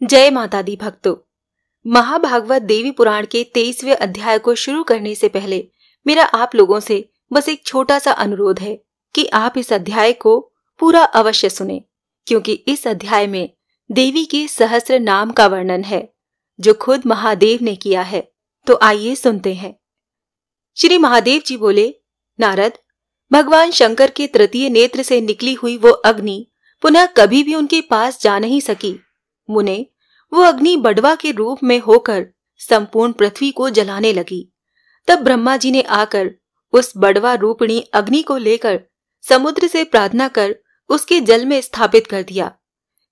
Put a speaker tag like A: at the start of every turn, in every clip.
A: जय माता दी भक्तों, महाभागवत देवी पुराण के 23वें अध्याय को शुरू करने से पहले मेरा आप लोगों से बस एक छोटा सा अनुरोध है कि आप इस अध्याय को पूरा अवश्य सुने, क्योंकि इस अध्याय में देवी के सहस्त्र नाम का वर्णन है जो खुद महादेव ने किया है। तो आइए सुनते हैं। श्री महादेव जी बोले, नारद, भगवान शंकर के तृतीय नेत्र से निकली हुई वो अग्नि पुनः कभी भी उनके पास जा नहीं सकी। मुने, वो अग्नि बड़वा के रूप में होकर संपूर्ण पृथ्वी को जलाने लगी। तब ब्रह्मा जी ने आकर उस बड़वा रूपिणी अग्नि को लेकर समुद्र से प्रार्थना कर उसके जल में स्थापित कर दिया।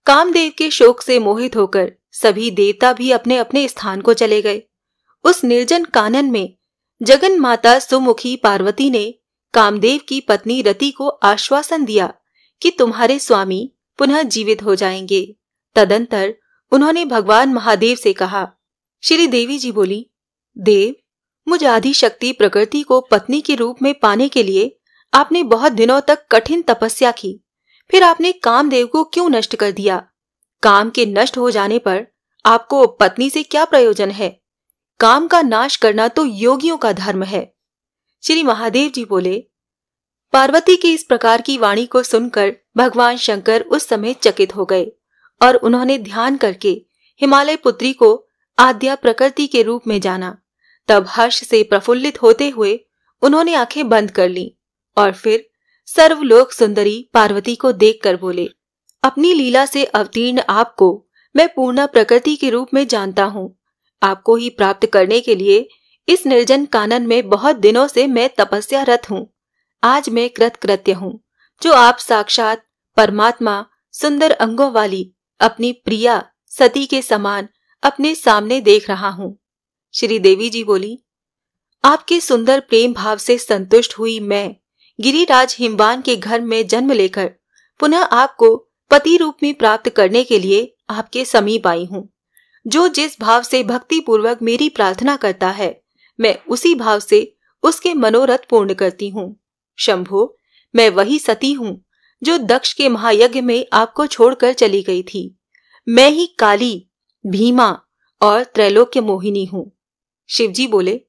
A: कामदेव के शोक से मोहित होकर सभी देवता भी अपने अपने स्थान को चले गए। उस निर्जन कानन में जगन माता सुमुखी पार्वती ने कामदेव की पत्नी रति को आश्वासन दिया कि तुम्हारे स्वामी पुनः जीवित हो जाएंगे। तदंतर उन्होंने भगवान महादेव से कहा। श्री देवी जी बोली, देव, मुझ आदि शक्ति प्रकृति को पत्नी के रूप में पाने के लिए आपने बहुत दिनों तक कठिन तपस्या की, फिर आपने कामदेव को क्यों नष्ट कर दिया? काम के नष्ट हो जाने पर आपको पत्नी से क्या प्रयोजन है? काम का नाश करना तो योगियों का धर्म है। श्री महादेव जी बोले, पार्वती की इस प्रकार की वाणी को सुनकर भगवान शंकर उस समय चकित हो गए और उन्होंने ध्यान करके हिमालय पुत्री को आद्या प्रकृति के रूप में जाना। तब हर्ष से प्रफुल्लित होते हुए उन्होंने आंखें बंद कर ली और फिर सर्वलोक सुंदरी पार्वती को देखकर बोले, अपनी लीला से अवतीर्ण आपको मैं पूर्ण प्रकृति के रूप में जानता हूँ। आपको ही प्राप्त करने के लिए इस निर्जन कानन में बहुत दिनों से मैं तपस्यारत हूँ। आज मैं कृतकृत्य हूँ जो आप साक्षात परमात्मा सुंदर अंगों वाली अपनी प्रिया सती के समान अपने सामने देख रहा हूँ। श्री देवी जी बोली, आपके सुंदर प्रेम भाव से संतुष्ट हुई मैं गिरिराज हिमवान के घर में जन्म लेकर पुनः आपको पति रूप में प्राप्त करने के लिए आपके समीप आई हूँ। जो जिस भाव से भक्ति पूर्वक मेरी प्रार्थना करता है, मैं उसी भाव से उसके मनोरथ पूर्ण करती हूँ। शंभो, मैं वही सती हूँ जो दक्ष के महायज्ञ में आपको छोड़कर चली गई थी। मैं ही काली, भीमा और त्रैलोक्य मोहिनी हूँ। शिवजी बोले,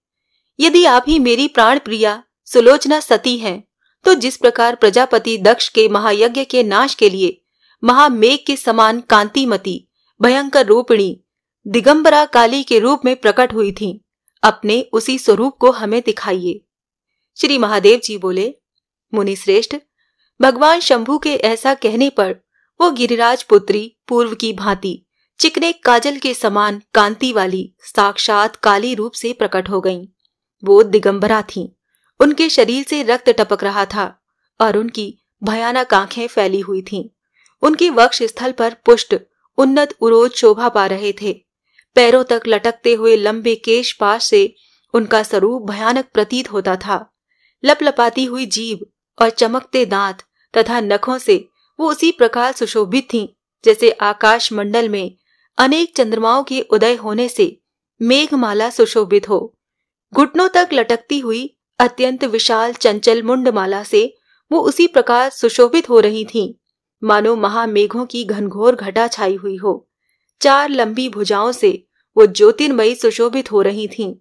A: यदि आप ही मेरी प्राण प्रिया सुलोचना सती हैं, तो जिस प्रकार प्रजापति दक्ष के महायज्ञ के नाश के लिए महामेघ के समान कांतिमती भयंकर रूपिणी दिगंबरा काली के रूप में प्रकट हुई थी, अपने उसी स्वरूप को हमें दिखाइए। श्री महादेव जी बोले, मुनि श्रेष्ठ, भगवान शंभु के ऐसा कहने पर वो गिरिराज पुत्री पूर्व की भांति चिकने काजल के समान कांति वाली साक्षात काली रूप से प्रकट हो गईं। वो दिगंबरा थीं। उनके शरीर से रक्त टपक रहा था और उनकी भयानक आंखें फैली हुई थीं। उनके वक्ष स्थल पर पुष्ट उन्नत उरोज शोभा पा रहे थे। पैरों तक लटकते हुए लंबे केश पाश से उनका स्वरूप भयानक प्रतीत होता था। लपलपाती हुई जीभ और चमकते दांत तथा नखों से वो उसी प्रकार सुशोभित थीं जैसे आकाश मंडल में अनेक चंद्रमाओं के उदय होने से मेघमाला सुशोभित हो। घुटनों तक लटकती हुई अत्यंत विशाल चंचल मुंडमाला से वो उसी प्रकार सुशोभित हो रही थीं, मानो महामेघों की घनघोर घटा छाई हुई हो। 4 लंबी भुजाओं से वो ज्योतिर्मयी सुशोभित हो रही थीं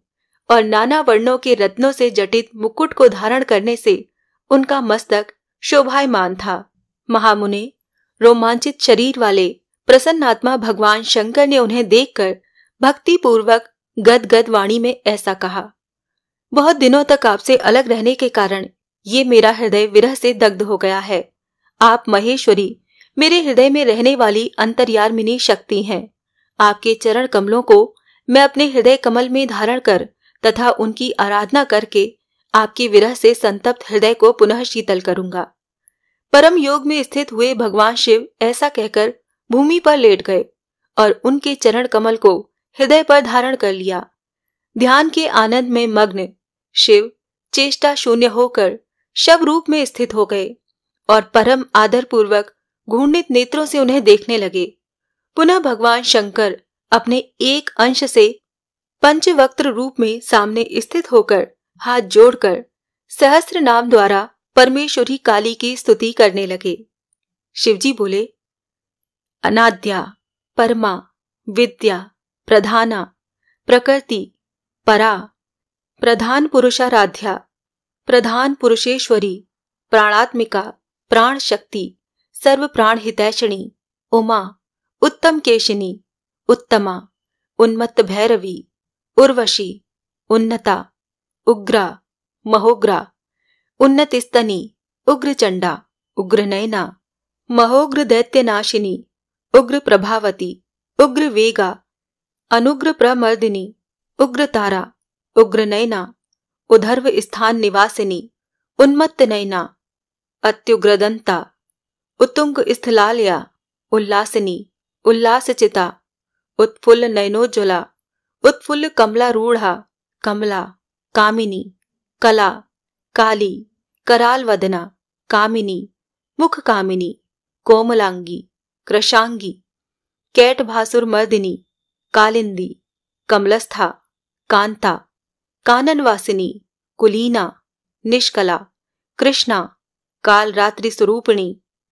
A: और नाना वर्णों के रत्नों से जटित मुकुट को धारण करने से उनका मस्तक शोभायमान था। महामुने, रोमांचित शरीर वाले प्रसन्नात्मा भगवान शंकर ने उन्हें देखकर भक्ति पूर्वक गदगद वाणी में ऐसा कहा, बहुत दिनों तक आपसे अलग रहने के कारण ये मेरा हृदय विरह से दग्ध हो गया है। आप महेश्वरी, मेरे हृदय में रहने वाली अंतर्यामिनी शक्ति हैं। आपके चरण कमलों को मैं अपने हृदय कमल में धारण कर तथा उनकी आराधना करके आपके विरह से संतप्त हृदय को पुनः शीतल करूंगा। परम योग में स्थित हुए भगवान शिव ऐसा कहकर भूमि पर लेट गए और उनके चरण कमल को हृदय पर धारण कर लिया। ध्यान के आनंद में मग्न शिव चेष्टा शून्य होकर शव रूप में स्थित हो गए और परम आदर पूर्वक घूर्णित नेत्रों से उन्हें देखने लगे। पुनः भगवान शंकर अपने एक अंश से पंचवक्त्र रूप में सामने स्थित होकर हाथ जोड़कर सहस्त्र नाम द्वारा परमेश्वरी काली की स्तुति करने लगे। शिवजी बोले, अनाद्या, परमा, विद्या, प्रधाना, प्रकृति, परा, प्रधान पुरुषाराध्या, प्रधान पुरुषेश्वरी, प्राणात्मिका, प्राण शक्ति, सर्व प्राण हितैषिणी, उमा, उत्तम केशिनी, उत्तमा, उन्मत्त भैरवी, उर्वशी, उन्नता, उग्रा, महोग्रा, उन्नत स्तनी, उग्र चंडा, उग्र नयना, महोग्र दैत्यनाशिनी, उग्र प्रभावती, उग्र वेगा, अनुग्र प्रमर्दिनी, उग्र तारा, उग्र नयना, उधर्व स्थान निवासिनी, उन्मत्त नयना, अत्युग्रदंता, उत्तुंग स्थलालया, उल्लासिनी, उल्लासचिता, उत्फुल्ल नयनोज्ज्वला, उत्फुल्ल कमलारूढ़ा, कमला, कामिनी, कला, काली, कराल वदना, कामिनी, मुख कामिनी, कोमलांगी, कृशांगी, कैट भासुर मर्दिनी, कालिंदी, कमलस्था, कांता, काननवासिनी, कुलीना, निष्कला, कृष्णा, काल रात्रि स्वरूपिणी,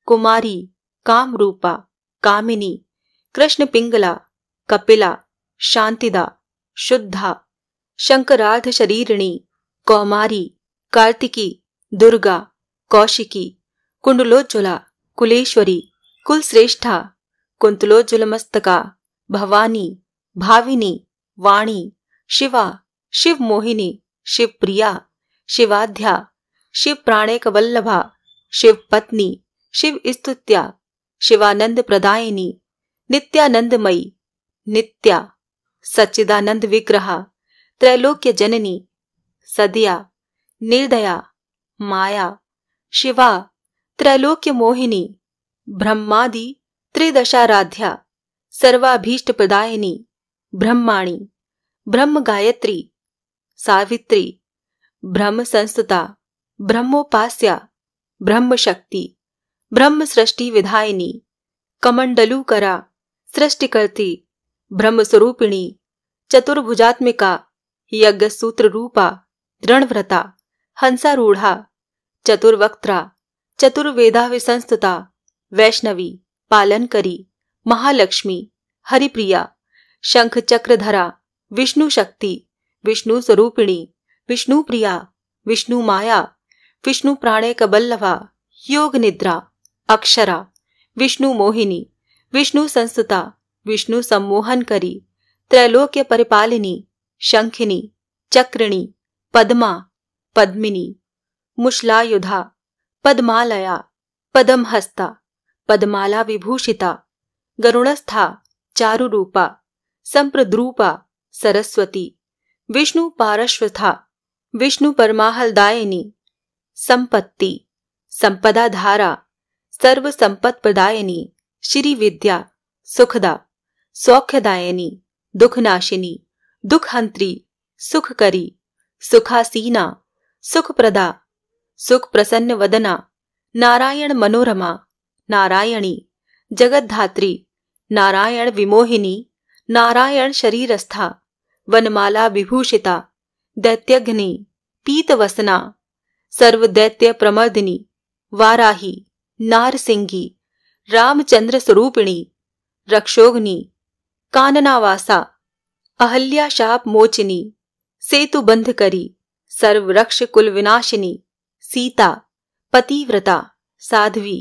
A: कुमारी, कामरूपा, कामिनी, कृष्ण पिंगला, कपिला, शांतिदा, शुद्धा, शंकरार्ध शरीरिणी, कौमारी, कार्तिकी, दुर्गा, कौशिकी, कुंडलोज्ज्वला, कुलेश्वरी, कुलश्रेष्ठा, कुंतलोज्ज्वल मस्तका, भवानी, भाविनी, वाणी, शिवा, शिव मोहिनी, शिव प्रिया, शिवाध्या, शिव प्राणेक वल्लभा, शिव पत्नी, शिव स्तुत्या, शिवानंद प्रदायिनी, नित्यानंदमयी, नित्या, सच्चिदानंद विग्रहा, त्रैलोक्य जननी, सदया, निर्दया, माया, शिवा, त्रैलोक्य मोहिनी, ब्रह्मादि त्रिदशाराध्या, सर्वाभीष्ट प्रदायिनी, ब्रह्माणी, ब्रह्म गायत्री, सावित्री, ब्रह्म संस्तुता, ब्रह्मोपास्या, ब्रह्म शक्ति, ब्रह्म सृष्टि विधायिनी, कमंडलूकरा, सृष्टिकर्ती, ब्रह्म स्वरूपिणी, चतुर्भुजात्मिका, यज्ञ सूत्र रूपा, दृढ़व्रता, हंसारूढ़ा, चतुर्वक्त्रा, चतुर्वेदा विसंस्तुता, वैष्णवी, पालनकरी, महालक्ष्मी, हरिप्रिया, शंख चक्रधरा, विष्णु शक्ति, विष्णु स्वरूपिणी, विष्णु प्रिया, विष्णु माया, विष्णु प्राणेक बल्लभा, योग निद्रा, अक्षरा, विष्णु मोहिनी, विष्णु संस्तुता, विष्णु सम्मोहनकरी, त्रैलोक्य परिपालिनी, शंखिनी, चक्रिणी, पद्मा, पद्मिनी, मुश्लायुधा, पद्मालया, पद्महस्ता, पद्माला विभूषिता, गरुणस्था, चारुरूपा, संप्रद्रूपा, सरस्वती, विष्णु पारश्वथा, विष्णु परमाहलदायिनी, संपत्ति, संपदा धारा, सर्व संपत् प्रदायिनी, श्री विद्या, सुखदा, सौख्यदायिनी, दुखनाशिनी, दुखहंत्री, सुखकरी, सुखासीना, सुखप्रदा, सुख प्रसन्न वदना, नारायण मनोरमा, नारायणी, जगद्धात्री, नारायण विमोहिनी, नारायण शरीरस्था, वनमाला विभूषिता, दैत्यग्नि, पीतवसना, सर्वदैत्य प्रमर्दिनी, वाराही, नारसिंगी, रामचंद्र स्वरूपिणी, रक्षोग्नि, काननावासा, अहल्या शाप मोचिनी, सेतु बंधकरी, सर्वरक्ष कुल विनाशिनी, सीता, पतिव्रता, साध्वी,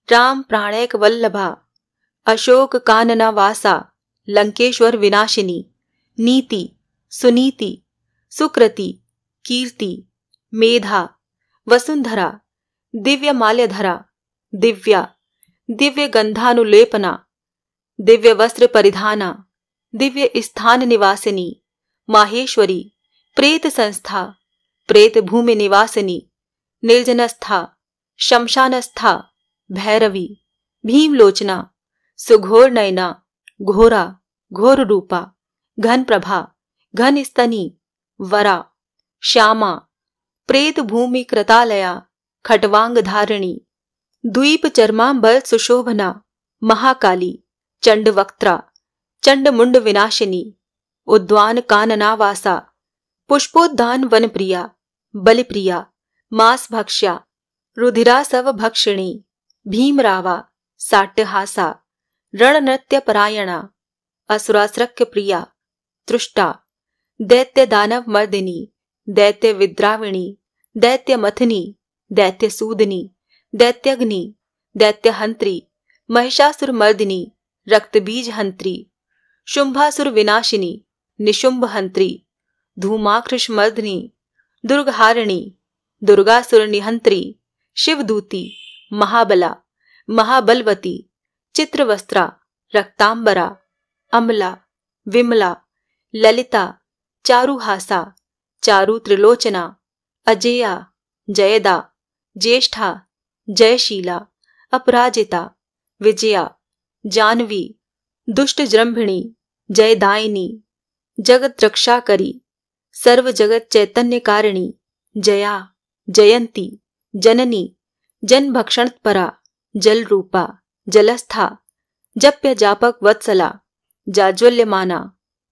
A: राम प्राणैक वल्लभा, अशोक काननावासा, लंकेश्वर विनाशिनी, नीति, सुनीति, सुकृति, कीर्ति, मेधा, वसुंधरा, दिव्य माल्यधरा, दिव्या, दिव्य गंधानुलेपना, दिव्य वस्त्र परिधाना, दिव्य स्थान निवासिनी, माहेश्वरी, प्रेत संस्था, प्रेत भूमि निवासिनी, निर्जनस्था, शमशानस्था, भैरवी, भीमलोचना, सुघोर नयना, घोरा, घोर रूपा, घन प्रभा, घन स्तनी, वरा, श्यामा, प्रेत भूमि कृतालया, खटवांग धारिणी, द्वीप चर्मांबर सुशोभना, महाकाली, चंडवक्त्रा, चंडमुंड विनाशिनी, उद्वान काननावासा, पुष्पोद्यान वनप्रिया, बलिप्रिया, मांस भक्ष्या, रुधिरासव भक्षिणी, भीमरावा, साट्यहासा, रणनृत्य परायणा, असुरासृक्य प्रिया, तृष्टा, दैत्य दानव मर्दिनी, दैत्य विद्राविणी, दैत्य मथनी, दैत्य सूदनी, दैत्यग्नि, दैत्य हंत्री, महिषासुर मर्दिनी, रक्तबीज हंत्री, शुंभासुर विनाशिनी, निशुंभ हंत्री, धूमाकृष मर्दिनी, दुर्गहारिणी, दुर्गासुर निहंत्री, शिवदूती, महाबला, महाबलवती, चित्रवस्त्रा, रक्तांबरा, अमला, विमला, ललिता, चारुहासा, चारु त्रिलोचना, अजेया, जयदा, ज्येष्ठा, जयशीला, अपराजिता, विजया, जानवी, दुष्ट जृंभिणी, जयदायिनी, जगत रक्षा करी, सर्व जगत चैतन्य कारिणी, जया, जयंती, जननी, जन भक्षण परा, जल रूपा, जलस्था, जप्य जापक वत्सला, जाज्वल्यमाना,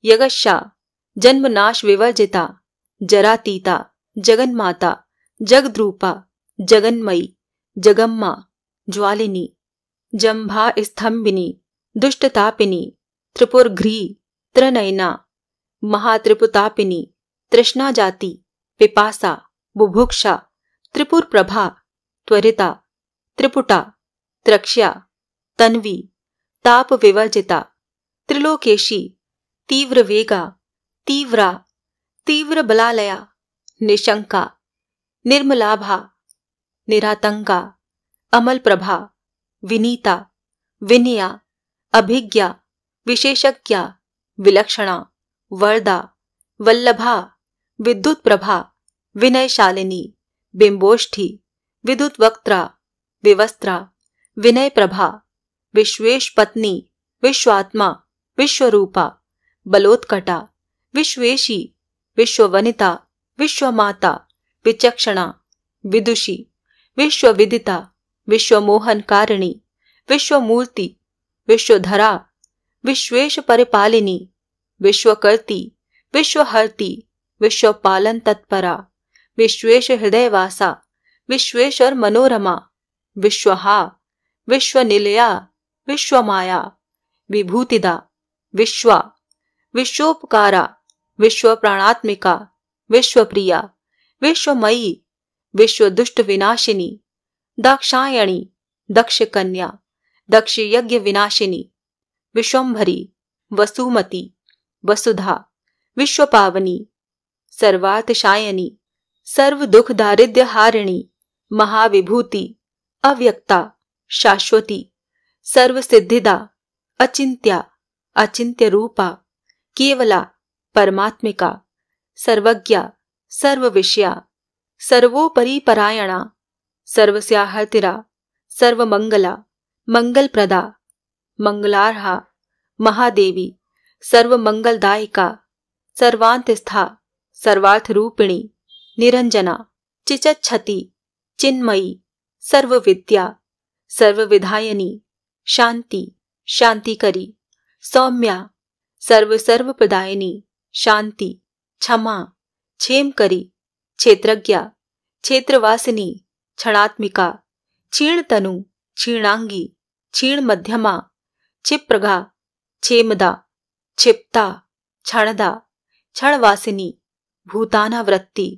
A: यगशा, जन्मनाश विवर्जिता, जरातीता, जगन्माता, जगद्रूपा, जगन्मयी, जगम्मा, ज्वालिनी, जंभा स्तंभिनी, दुष्टतापिनी, त्रिपुरघ्री, त्रिनयना, महात्रिपुतापिनी, तृष्णा जाति, पिपासा, बुभुक्षा, त्रिपुर प्रभा, त्वरिता, त्रिपुटा, त्रक्ष्या, तन्वी, ताप विवर्जिता, त्रिलोकेशी, तीव्र वेगा, तीव्रा, तीव्र बलालया, निशंका, निर्मलाभा, निरातंका, अमल प्रभा, विनीता, विनया, अभिज्ञा, विशेषज्ञा, विलक्षणा, वरदा, वल्लभा, विद्युत प्रभा, विनयशालिनी, बिंबोष्ठी, विद्युत वक्त्रा, विवस्त्रा, विनय प्रभा, विश्वेश पत्नी, विश्वात्मा, विश्वरूपा, बलोत्कटा, विश्वेशी, विश्ववनिता, विश्वमाता, विचक्षणा, विदुषी, विश्वविदिता, विश्वमोहनकारिणी, विश्वमूर्ति, विश्वधरा, विश्वेश परिपालिनी, विश्वकर्ती, विश्वहर्ती, विश्वपालन तत्परा, विश्वेश हृदयवासा, विश्वेश्वर मनोरमा, विश्वहा, विश्वनिलया, विश्वमाया, विभूतिदा, विश्वा, विश्वोपकारा, विश्व प्राणात्मिका, विश्वप्रिया, विश्वमयी, विश्व दुष्ट विनाशिनी, दाक्षायणी, दक्ष कन्या, दक्ष यज्ञ विनाशिनी, विश्वंभरी, वसुमती, वसुधा, विश्वपावनी, सर्वार्थशायनी, सर्व दुख दारिद्र्य हारिणी, महाविभूति, अव्यक्ता, शाश्वती, सर्व सिद्धिदा, अचिंत्या, अचिंत्य रूपा, केवला, परमात्मिका, सर्वज्ञा, सर्वविषया, सर्वोपरि परायणा, सर्वस्याहर्तिरा, सर्वमंगला, मंगलप्रदा, मंगलार्हा, महादेवी, सर्वमंगलदायिका, सर्वांतस्था, सर्वार्थरूपिणी, निरंजना, चिचच्छति, चिन्मयी, सर्वविद्या, सर्वविधायनी, शांति, शांतिकरी, सौम्या, सर्वप्रदायिनी, शांति, क्षमा, क्षेमकरी, क्षेत्रज्ञा, क्षेत्रवासिनी, क्षणात्मिका, क्षीणतनु, क्षीणांगी, क्षीण मध्यमा, क्षिप्रगा, क्षेमदा, क्षिप्ता, क्षणदा, क्षणवासिनी, भूतानावृत्ति,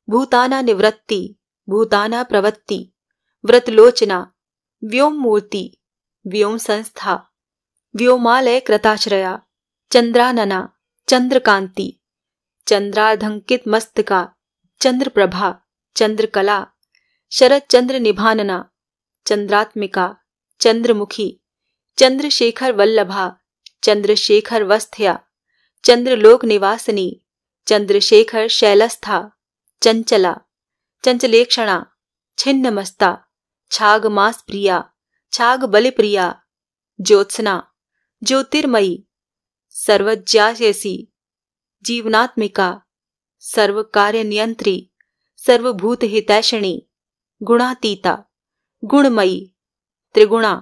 A: भूताना निवृत्ति, भूताना प्रवृत्ति, व्रतलोचना, व्योम मूर्ति, व्योम संस्था, व्योमालय कृताश्रया, चंद्रानना, चंद्रकांति, चंद्रार्धंकित मस्तका, चंद्रप्रभा, चंद्रकला, शरद चंद्र निभानना, चंद्रात्मिका, चंद्रमुखी, चंद्रशेखर वल्लभा, चंद्रशेखर वस्थया, चंद्रलोक निवासिनी, चंद्रशेखर शैलस्था, चंचला, चंचलेक्षणा, छिन्नमस्ता, छाग मास प्रिया, छाग बलिप्रिया, ज्योत्सना, ज्योतिर्मयी, सर्वज्ञायसी, जीवनात्मिका, सर्व कार्य नियंत्री, सर्वभूत हितैषिणी, गुणातीता, गुणमयी, त्रिगुणा,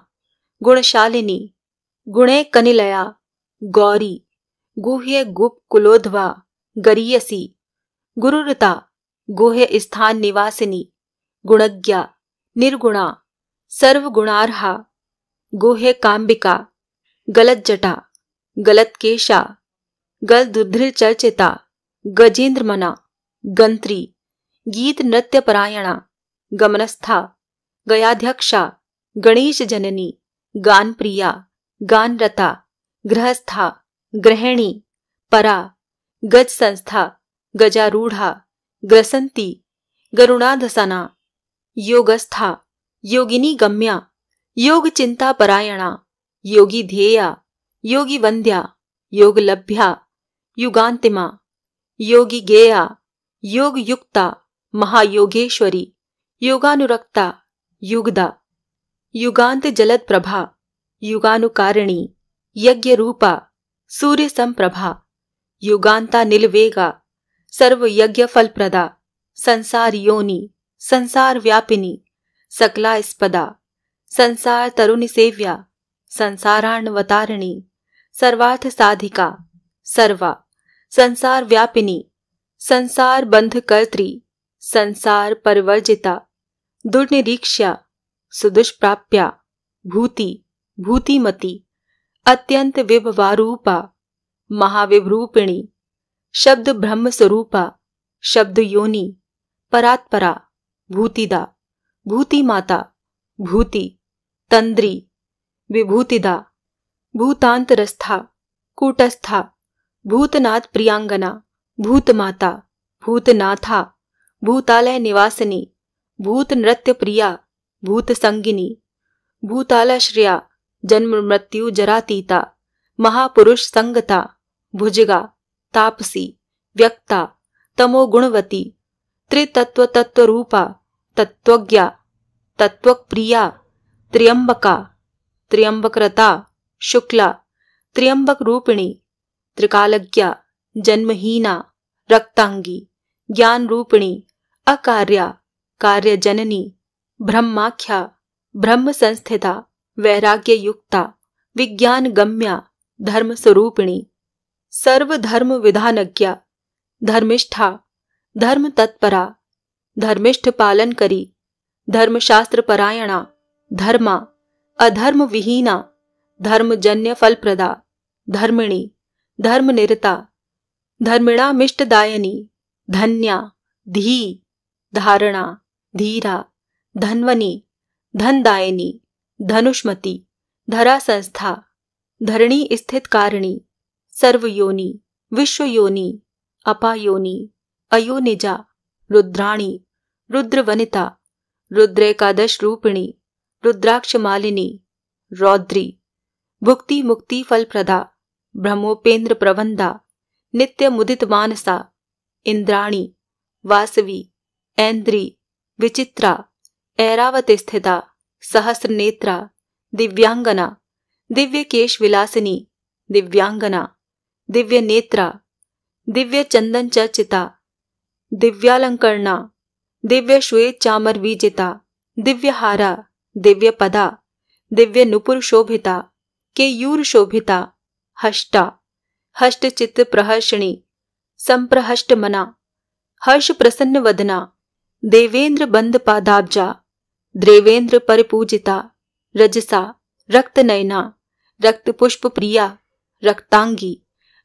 A: गुणशालिनी, गुणे कनिलया, गौरी, गुह्य गुप कुलोध्वा, गरीयसी, गुरुरता, गुह्य स्थान निवासिनी, गुणज्ञा, निर्गुणा, सर्वगुणार्हा, गुह्य काम्बिका, गलज्जटा, गलत केशा, गल दुर्धृ चर्चिता, गजेंद्र मना, गंत्री, गीत नृत्य परायणा, गमनस्था, गयाध्यक्षा, गणेश जननी, गान प्रिया, गानरता, गृहस्था, गृहिणी, परा, गज संस्था, गजारूढ़ा, ग्रसंती, गरुणाधसना, योगस्था, योगिनी गम्या, योग चिंता परायणा, योगी ध्येया, योगी वंद्या, योग लभ्या, युगांतिमा, योगी गेया, योग युक्ता, महायोगेश्वरी, योगानुरक्ता, युगदा, युगांत जलद प्रभा, युगानुकारिणी, यज्ञ रूपा, सूर्य संप्रभा, युगांता निलवेगा, सर्व यज्ञ फलप्रदा, संसार योनि, संसार व्यापिनी, सकला स्पदा, संसार तरुणी सेव्या, संसारार्णवतारिणी, सर्वार्थ साधिका, सर्वा, संसार व्यापिनी, संसार बंध कर्त्री, संसार परिवर्जिता, दुर्निरीक्षा, सुदुष्प्राप्या, भूति, भूतिमती, अत्यंत विभवारूपा, महाविभरूपिणी, शब्द ब्रह्म स्वरूपा, शब्द योनि, परात्परा, भूतिदा, भूति माता, भूति, तंद्री, विभूतिदा, भूतांतरस्था, कूटस्था, भूतनाथ प्रियांगना, भूतमाता, भूतनाथा, भूतालय निवासिनी, भूत नृत्य प्रिया, भूत संगिनी, भूतालश्रिया, जन्म मृत्यु जरातीता, महापुरुष संगता, भुजगा, तापसी, व्यक्ता, तमो गुणवती, त्रितत्व तत्व रूपा, तत्वज्ञा, तत्वप्रिया, त्र्यंबका, त्र्यंबकरता, शुक्ला, त्र्यंबक रूपिणी, त्रिकालज्ञा, जन्महीना, रक्तांगी, ज्ञान रूपिणी, अकार्या, कार्य जननी, ब्रह्माख्या, ब्रह्म संस्थिता, वैराग्य युक्ता, विज्ञान गम्या, धर्म स्वरूपिणी, सर्वधर्म विधानज्ञा, धर्मिष्ठा, धर्म तत्परा, धर्मिष्ठ पालन करी, धर्मशास्त्र परायणा, धर्मा, अधर्म विहीना, धर्मजन्य फलप्रदा, धर्मिणी, धर्म निरता, धर्मिणामिष्टदायनी, धन्या, धी, धारणा, धीरा, धन्वनी, धनदायिनी, धनुष्मती, धरा संस्था, धरणी स्थित कारिणी, सर्वयोनि, विश्वयोनि, अपायोनि, अयोनिजा, रुद्राणी, रुद्रवनिता, रुद्रेकादश रूपिणी, रुद्राक्ष मालिनी, रौद्री, भुक्ति मुक्ति फलप्रदा, ब्रह्मोपेन्द्र प्रबंधा, नित्य मुदित मानसा, इंद्राणी, वासवी, ऐन्द्री, विचित्रा, ऐरावत स्थिता, सहस्र नेत्रा, दिव्यांगना, दिव्य केश विलासिनी, दिव्यांगना, दिव्य नेत्रा, दिव्य चंदन चर्चिता, दिव्यालंकरणा, दिव्य श्वेत चामर विजिता, दिव्य हारा, दिव्य पदा, दिव्य नुपुर शोभिता, केयूर शोभिता, हष्टा, हष्ट चित्त प्रहर्षिणी, संप्रहष्ट मना, हर्ष प्रसन्न वदना, देवेंद्र बंद पादाब्जा, द्रेवेंद्र परिपूजिता, रजसा, रक्त नयना, रक्त पुष्प प्रिया, रक्तांगी,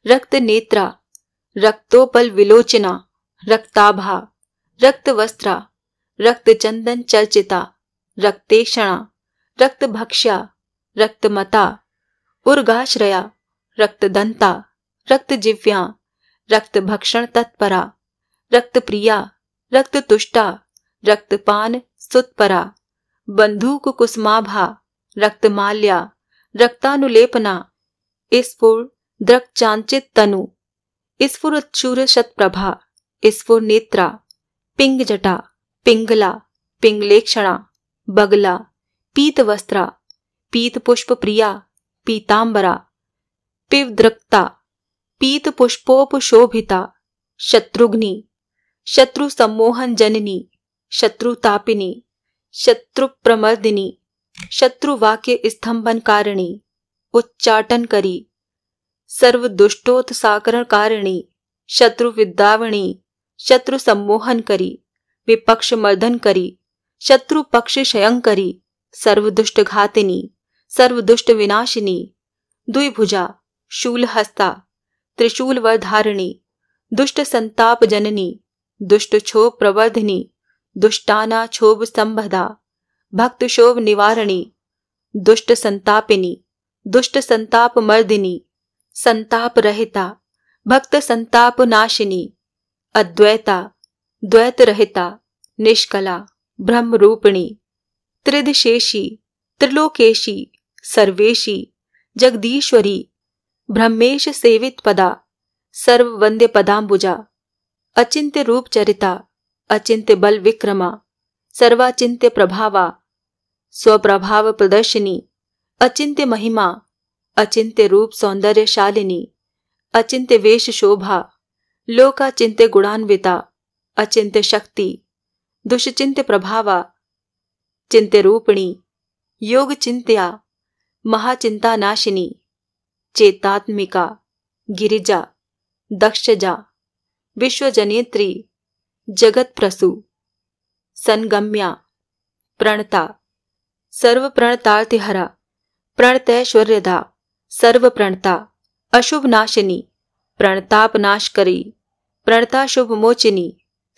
A: रक्त नेत्रा, रक्तोपल विलोचना, रक्ताभा, रक्त वस्त्रा, रक्त चंदन चर्चिता, रक्तेक्षणा, रक्त भक्ष्या, रक्तमता, उर्गाश्रया, रक्तदंता, रक्त जिव्या, रक्त भक्षण तत्परा, रक्त प्रिया, रक्त तुष्टा, रक्तपान सुतपरा, बंधूक कुसुमाभा, रक्तमाल्या, रक्तानुलेपना, स्फुर द्रक्चांचित तनु, स्फुरच्छूर शतप्रभा, स्फुर नेत्रा, पिंग जटा, पिंगला, पिंगलेक्षणा, बगला, पीत वस्त्रा, पीत पुष्प प्रिया, पीतांबरा, पिवद्रक्ता, पीत पुष्पोपशोभिता, शत्रुघ्नी, शत्रु सम्मोहन जननी, शत्रुतापिनी, शत्रु प्रमर्दिनी, शत्रु वाक्य स्तंभन कारिणी, उच्चाटन करी, सर्व दुष्टोत्साकरण कारिणी, शत्रु विद्यावणी, शत्रु सम्मोहन करी, विपक्ष मर्दन करी, शत्रु पक्ष शयंकरी, सर्वदुष्ट घातिनी, सर्वदुष्ट विनाशिनी, द्विभुजा, शूलहस्ता, त्रिशूलवरधारिणी, दुष्ट संताप जननी, दुष्ट क्षोभ प्रवर्धिनी, दुष्टाना क्षोभ संभदा, भक्त क्षोभ निवारणी, दुष्ट संतापिनी, दुष्ट संताप मर्दिनी, संताप रहिता, भक्त संताप नाशिनी, अद्वैता, द्वैत रहिता, निष्कला, ब्रह्म रूपिणी, त्रिदशेशी, त्रिलोकेशी, सर्वेशी, जगदीश्वरी, ब्रह्मेश सेवित पदा, सर्व वंद्य पदाम्बुजा, अचिंत्य रूप चरिता, अचिंत्य बल विक्रमा, सर्वाचिंत्य प्रभावा, स्वप्रभाव प्रदर्शिनी, अचिंत्य महिमा, अचिंत्य रूप सौंदर्यशालिनी, अचिंत्य वेश शोभा, लोकाचिंत्य गुणान्विता, अचिंत्य शक्ति, दुष्चिंत्य प्रभावा, चिंत्य रूपिणी, योग चिंत्या, महाचिंता नाशिनी, चेतात्मिका, गिरिजा, दक्षजा, विश्वजनेत्री, जगत प्रसु, संगम्या, प्रणता, सर्व प्रणतार्तिहरा, प्रणतैश्वर्यदा, सर्व प्रणता, अशुभ नाशिनी, प्रणताप नाशकरी, प्रणता शुभ मोचिनी,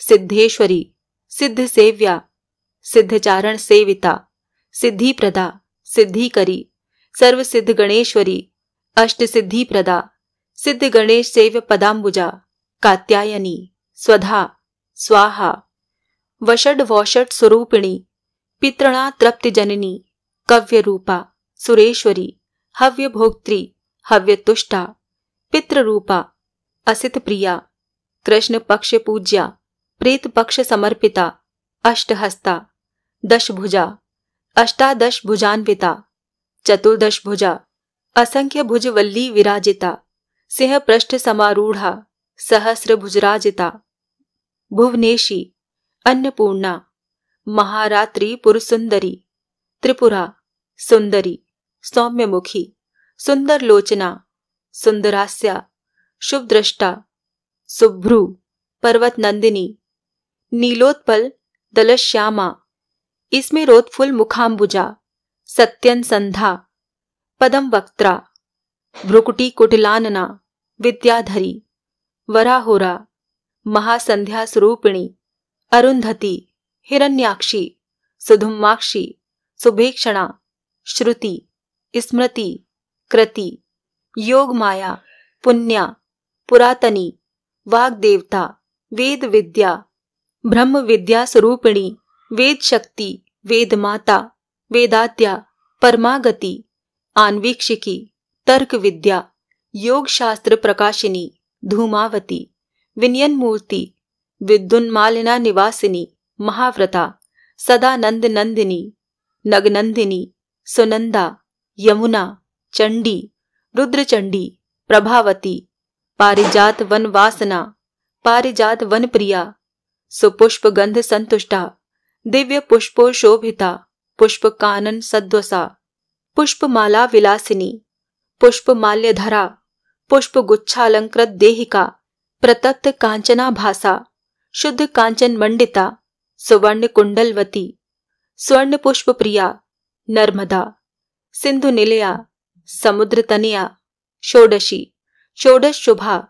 A: सिद्धेश्वरी, सिद्ध सेव्या, सिद्धचारण सेविता, सिद्धि प्रदा, सिद्धि करी, सर्व सिद्ध गणेश्वरी, अष्ट सिद्धि प्रदा, सिद्ध गणेश सेव्य पदाम्बुजा, कात्यायनी, स्वधा, स्वाहा, वषड वौषट स्वरूपिणी, पितृणा तृप्ति जननी, कव्य रूपा, सुरेश्वरी, हव्य भोक्त्री, हव्य तुष्टा, पितृ रूपा, असित प्रिया, कृष्ण पक्ष पूज्या, प्रेत पक्ष समर्पिता, अष्टहस्ता, दशभुजा, अष्टादश भुजान्विता, चतुर्दश भुजा, असंख्य भुज वल्ली विराजिता, सिंह पृष्ठ समारूढ़ा, सहस्र भुजराजिता, भुवनेशी, अन्नपूर्णा, महारात्रि पुरसुंदरी, त्रिपुरा, सुंदरी, सौम्यमुखी, सुंदर लोचना, सुंदरास्या, शुभ दृष्टा, शुभ्रू, पर्वत नंदिनी, नीलोत्पल दलश्यामा, इसमें रोतफुल मुखाम्बुजा, सत्यन संधा, पदम वक्त्रा, भ्रुकुटी कुटिलानना, विद्याधरी, वराहोरा, महासंध्या स्वरूपिणी, अरुंधति, हिरण्याक्षी, सुधुम्माक्षी, सुभेक्षणा, श्रुति, स्मृति, कृति, योग माया, पुण्या, पुरातनी, वाग्देवता, वेद विद्या, ब्रह्म विद्या स्वरूपिणी, वेद शक्ति, वेद माता, वेदाद्या, परमागति, आन्वीक्षिकी, तर्क विद्या, योग शास्त्र प्रकाशिनी, धूमावती, विनयन मूर्ति, विद्युन्मालिना निवासिनी, महाव्रता, सदानंद नंदिनी, नगनंदिनी, सुनंदा, यमुना, चंडी, रुद्रचंडी, प्रभावती, पारिजात वन वासना, पारिजात वन प्रिया, सुपुष्प गंध संतुष्टा, दिव्य पुष्पो शोभिता, पुष्प कानन सद्वसा, पुष्पमाला विलासिनी, पुष्प माल्यधरा, पुष्प गुच्छालंकृत देहिका, प्रतप्त कांचना भासा, शुद्ध कांचन मंडिता, सुवर्ण कुंडलवती, स्वर्ण पुष्प प्रिया, नर्मदा, सिंधु निलया, समुद्र तनया, षोडशी, षोडश शुभा,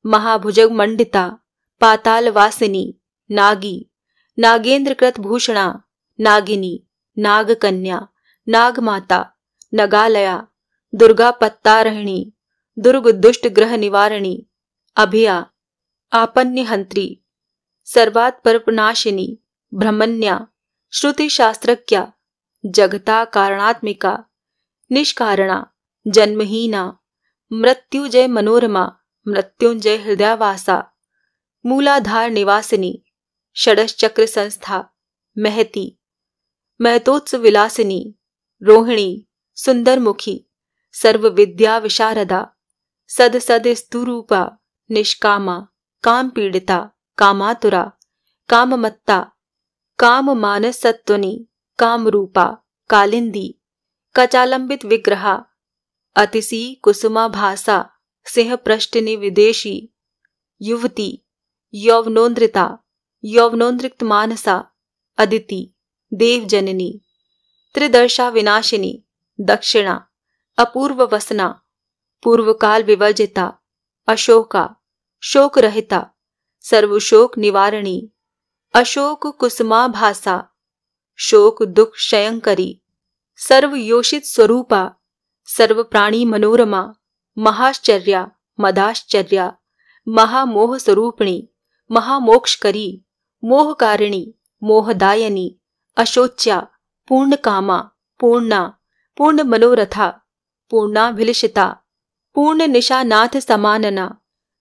A: महाभुजग मंडिता, पाताल वासिनी, नागी, नागेंद्रकृत भूषणा, नागिनी, नागकन्या, नागमाता, नगालया, दुर्गा पत्तारहिणी, दुर्ग दुष्ट ग्रह निवारणी, अभिया, आपन्यहंत्री, सर्वात् परपनाशिनी, ब्रह्मण्या, श्रुति शास्त्रज्ञा, जगता कारणात्मिका, निष्कारणा, जन्महीना, मृत्युजय मनोरमा, मृत्युंजय हृदयवासा, मूलाधार निवासिनी, षडश्चक्र संस्था, महती, महतोत्सव विलासिनी, रोहिणी, सुंदरमुखी, सर्व विद्या विशारदा, सद सद स्तुरूपा, निष्कामा, काम पीड़िता, कामातुरा, काममत्ता, काम मानस सत्वनी, कामरूपा, कालिंदी, कचालंबित विग्रहा, अतिसी कुसुमा भासा, सिंह पृष्ठिनी विदेशी, युवती, यौवनोन्द्रिता, यौवनोन्द्रिक्त मानसा, अदिति, देवजननी, त्रिदर्शा विनाशिनी, दक्षिणा, अपूर्व वसना, पूर्व काल विवर्जिता, अशोका, शोक रहिता, सर्वशोक निवारणी, अशोक कुसुमा भासा, शोक दुख क्षयंकरी, सर्वयोषित स्वरूपा, सर्व प्राणी मनोरमा, महाश्चर्या, मदाश्चर्या, महामोह स्वरूपिणी, महामोक्षकरी, मोहकारिणी, मोहदायनी, अशोच्या, पूर्ण कामा, पूर्णा, पूर्ण मनोरथा, पूर्णाभिलषिता, पूर्ण निशानाथ समानना,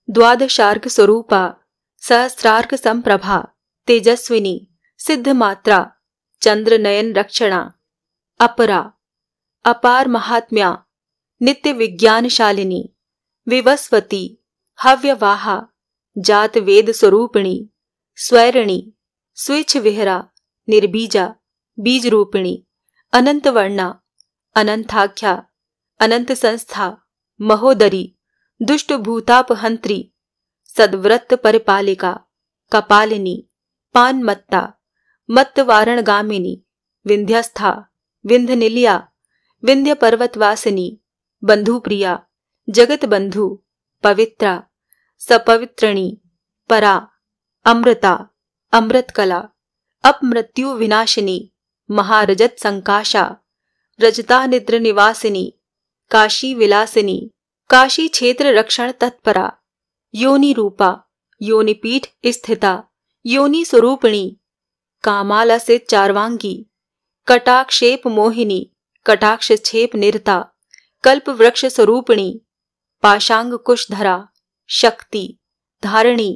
A: द्वादशार्क स्वरूपा, सहस्रार्क संप्रभा, तेजस्विनी, सिद्ध मात्रा, चंद्र नयन रक्षणा, अपरा, अपार महात्म्या, नित्य विज्ञानशालिनी, विवस्वती, हव्यवाहा, जात वेद स्वरूपिणी, स्वैरिणी, स्वेच्छ विहरा, निर्बीजा, बीज रूपिणी, अनंत वर्णा, अनंताख्या, अनंत संस्था, महोदरी, दुष्ट भूतापहंत्री, सद्व्रत परिपालिका, कपालिनी, पानमत्ता, मत्त वारणगामिनी, विंध्यस्था, विंध्यनिलया, विंध्य पर्वतवासिनी, बंधुप्रिया, जगत बंधु, पवित्रा, सपवित्रिणी, परा, अमृता, अमृतकला, अपमृत्यु विनाशिनी, महारजत संकाशा, रजता निद्र निवासिनी, काशी विलासिनी, काशी क्षेत्र रक्षण तत्परा, योनि रूपा, योनि पीठ स्थिता, योनि स्वरूपिणी, कामाला से चारवांगी, कटाक्षेप मोहिनी, कटाक्ष छेप निरता, कल्प वृक्ष स्वरूपिणी, पाशांग कुशधरा, शक्ति, धारिणी,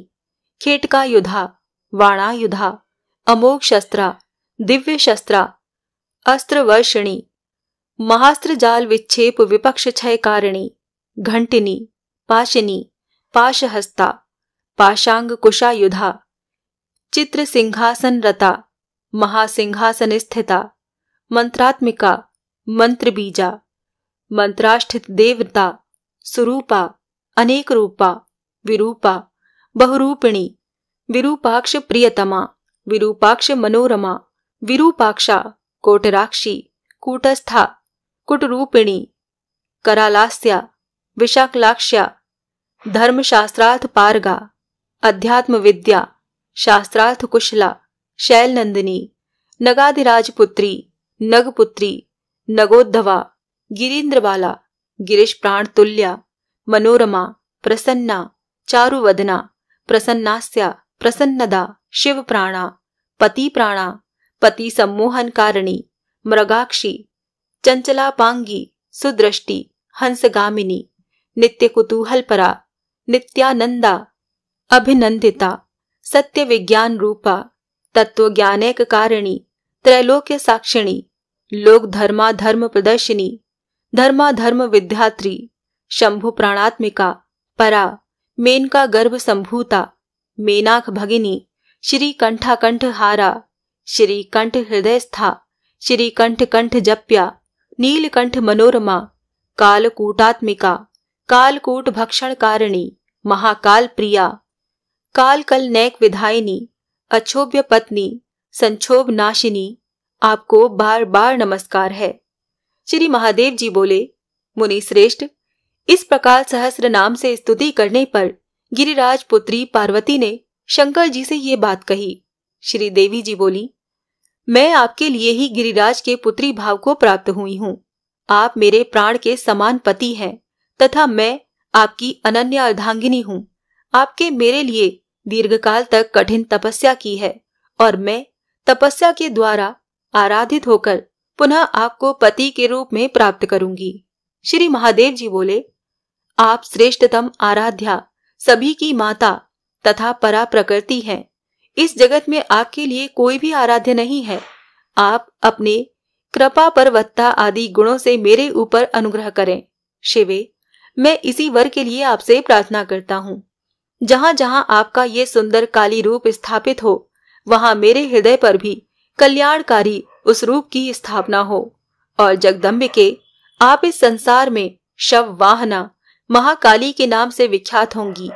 A: खेटका युधा, वाणायुधा, अमोघ शस्त्रा, दिव्य शस्त्रा, अस्त्र वर्षिणी, महास्त्र जाल विक्षेप विपक्ष क्षयकारिणी, घंटिनी, पाशिनी, पाशहस्ता, पाशांग कुशायुधा, चित्र सिंहासन रता, महासिंहासन स्थिता, मंत्रात्मिका, मंत्र बीजा, मंत्राष्ठित देवता, सुरूपा, अनेक रूपा, विरूपा, बहुरूपिणी, विरूपाक्ष प्रियतमा, विरूपाक्ष मनोरमा, विरूपाक्षा, कोटराक्षी, कूटस्था, कुटरूपिणी, करालास्या, विशाखलाक्ष्या, धर्मशास्त्रार्थ पारगा, अध्यात्म विद्या, शास्त्रार्थ कुशला, शैलनंदिनी, नगाधिराजपुत्री, नगपुत्री, नगोद्धवा, गिरीन्द्रबाला, गिरीश प्राण तुल्या, मनोरमा, प्रसन्ना, चारुवदना, प्रसन्नास्या, प्रसन्नदा, शिव प्राणा, पति प्राणा, पति सम्मोहन कारिणी, मृगाक्षी, चंचलापांगी, सुदृष्टि, हंसगामिनी, नित्य कुतूहलपरा, नित्यानंदा, अभिनंदिता, सत्य विज्ञान रूपा, तत्व ज्ञानैक कारिणी, त्रैलोक्य साक्षिणी, लोक धर्मा धर्म प्रदर्शिनी, धर्मा धर्म विद्यात्री, शंभु प्राणात्मिका, परा, मेनका गर्भ संभूता, मेनाक भगिनी, श्री कंठा कंठ हारा, श्री कंठ हृदय स्था, श्री कंठ कंठ जप्या, नीलकंठ मनोरमा, कालकूटात्मिका, कालकूट भक्षण कारिणी, महाकाल प्रिया, काल कल नैक विधायिनी, अक्षोभ्य पत्नी, संक्षोभ नाशिनी, आपको बार बार नमस्कार है। श्री महादेव जी बोले, मुनि श्रेष्ठ, इस प्रकार सहस्र नाम से स्तुति करने पर गिरिराज पुत्री पार्वती ने शंकर जी से ये बात कही। श्री देवी जी बोली, मैं आपके लिए ही गिरिराज के पुत्री भाव को प्राप्त हुई हूँ। आप मेरे प्राण के समान पति हैं तथा मैं आपकी अनन्य अर्धांगिनी हूँ। आपके मेरे लिए दीर्घकाल तक कठिन तपस्या की है और मैं तपस्या के द्वारा आराधित होकर पुनः आपको पति के रूप में प्राप्त करूंगी। श्री महादेव जी बोले, आप श्रेष्ठतम आराध्या, सभी की माता तथा परा प्रकृति हैं। इस जगत में आपके लिए कोई भी आराध्य नहीं है। आप अपने कृपा परवत्ता आदि गुणों से मेरे ऊपर अनुग्रह करें। शिवे, मैं इसी वर के लिए आपसे प्रार्थना करता हूँ। जहाँ जहाँ आपका ये सुंदर काली रूप स्थापित हो, वहाँ मेरे हृदय पर भी कल्याणकारी उस रूप की स्थापना हो। और जगदम्बिके, आप इस संसार में शव वाहना महाकाली के नाम से विख्यात होंगी।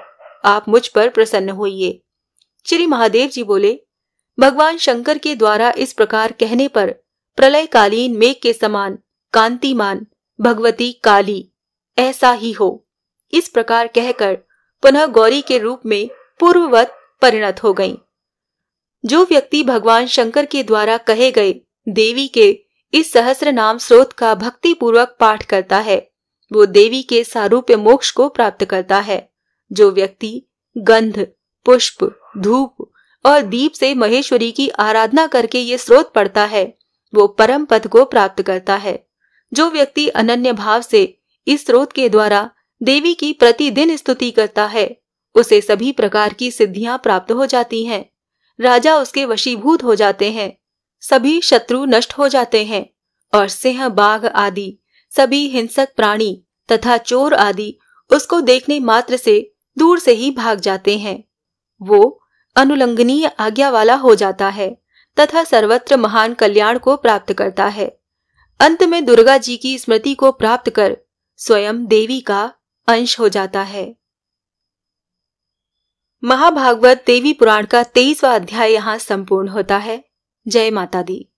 A: आप मुझ पर प्रसन्न होइए। श्री महादेव जी बोले, भगवान शंकर के द्वारा इस प्रकार कहने पर प्रलयकालीन मेघ के समान कांतिमान भगवती काली ऐसा ही हो। इस प्रकार कहकर पुनः गौरी के रूप में पूर्ववत परिणत हो गईं। जो व्यक्ति भगवान शंकर के द्वारा कहे गए देवी के इस सहस्र नाम स्रोत का भक्ति पूर्वक पाठ करता है, वो देवी के सारूप्य मोक्ष को प्राप्त करता है। जो व्यक्ति गंध, पुष्प, धूप और दीप से महेश्वरी की आराधना करके ये स्रोत पढ़ता है, वो परम पद को प्राप्त करता है। जो व्यक्ति अनन्य भाव से इस स्रोत के द्वारा देवी की प्रतिदिन स्तुति करता है, उसे सभी प्रकार की सिद्धियां प्राप्त हो जाती हैं। राजा उसके वशीभूत हो जाते हैं, सभी शत्रु नष्ट हो जाते हैं और सिंह, बाघ आदि सभी हिंसक प्राणी तथा चोर आदि उसको देखने मात्र से दूर से ही भाग जाते हैं। वो अनुलंघनीय आज्ञा वाला हो जाता है तथा सर्वत्र महान कल्याण को प्राप्त करता है। अंत में दुर्गा जी की स्मृति को प्राप्त कर स्वयं देवी का अंश हो जाता है। महाभागवत देवी पुराण का 23वां अध्याय यहाँ संपूर्ण होता है। जय माता दी।